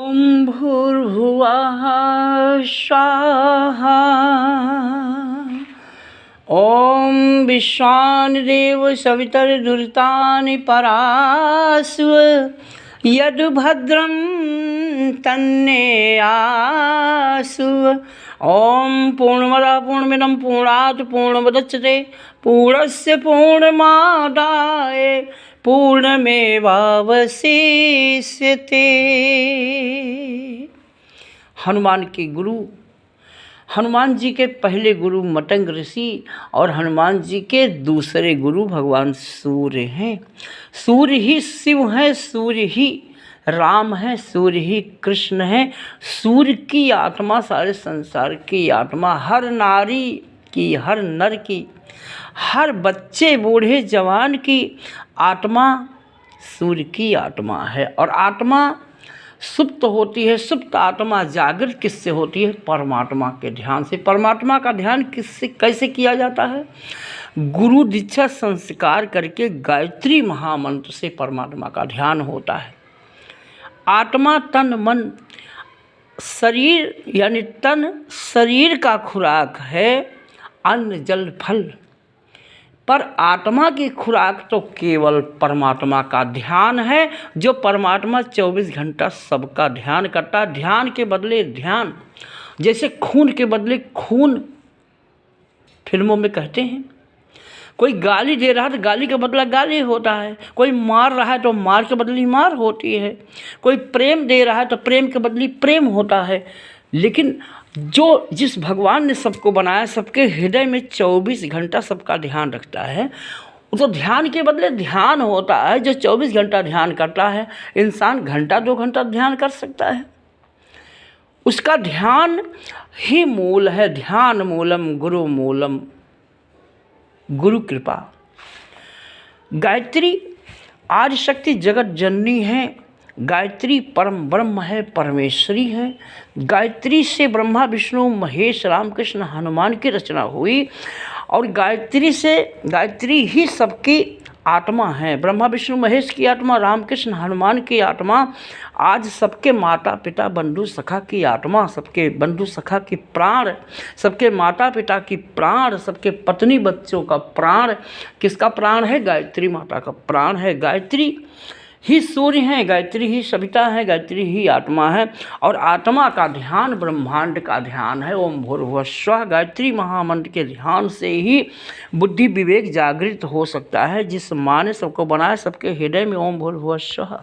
ॐ भूर्भुवः स्वः। ॐ विश्वानिदेव सवितर्दुरितानि परास्व यद्भद्रं तन्नेयासु। ॐ पूर्णमदः पूर्णमिदं पूर्णात् पूर्णमुदच्यते पूर्णस्य पूर्णमादाय पूर्णमेवावशिष्यते। हनुमान के गुरु, हनुमान जी के पहले गुरु मतंग ऋषि और हनुमान जी के दूसरे गुरु भगवान सूर्य हैं। सूर्य ही शिव हैं, सूर्य ही राम है, सूर्य ही कृष्ण है। सूर्य की आत्मा सारे संसार की आत्मा, हर नारी की, हर नर की, हर बच्चे बूढ़े जवान की आत्मा सूर्य की आत्मा है। और आत्मा सुप्त होती है। सुप्त आत्मा जागृत किससे होती है? परमात्मा के ध्यान से। परमात्मा का ध्यान किससे कैसे किया जाता है? गुरु दीक्षा संस्कार करके गायत्री महामंत्र से परमात्मा का ध्यान होता है। आत्मा तन मन शरीर यानी तन शरीर का खुराक है, अन्न जल फल, पर आत्मा की खुराक तो केवल परमात्मा का ध्यान है। जो परमात्मा 24 घंटा सबका ध्यान करता है। ध्यान के बदले ध्यान, जैसे खून के बदले खून फिल्मों में कहते हैं। कोई गाली दे रहा है तो गाली का बदला गाली होता है। कोई मार रहा है तो मार के बदले मार होती है। कोई प्रेम दे रहा है तो प्रेम के बदले प्रेम होता है। लेकिन जो जिस भगवान ने सबको बनाया, सबके हृदय में 24 घंटा सबका ध्यान रखता है, तो ध्यान के बदले ध्यान होता है। जो 24 घंटा ध्यान करता है, इंसान घंटा 2 घंटा ध्यान कर सकता है। उसका ध्यान ही मूल है। ध्यान मूलम गुरु मूलम, गुरु कृपा। गायत्री आदि शक्ति जगत जननी है। गायत्री परम ब्रह्म है, परमेश्वरी है। गायत्री से ब्रह्मा विष्णु महेश रामकृष्ण हनुमान की रचना हुई। और गायत्री ही सबकी आत्मा है। ब्रह्मा विष्णु महेश की आत्मा, रामकृष्ण हनुमान की आत्मा, आज सबके माता पिता बंधु सखा की आत्मा, सबके बंधु सखा की प्राण, सबके माता पिता की प्राण, सबके पत्नी बच्चों का प्राण। किसका प्राण है? गायत्री माता का प्राण है। गायत्री ही सूर्य है, गायत्री ही सविता है, गायत्री ही आत्मा है। और आत्मा का ध्यान ब्रह्मांड का ध्यान है। ओम भूर्भुवः स्वः। गायत्री महामंत्र के ध्यान से ही बुद्धि विवेक जागृत हो सकता है। जिस माँ ने सबको बनाया, सबके हृदय में ओम भूर्भुवः स्वः।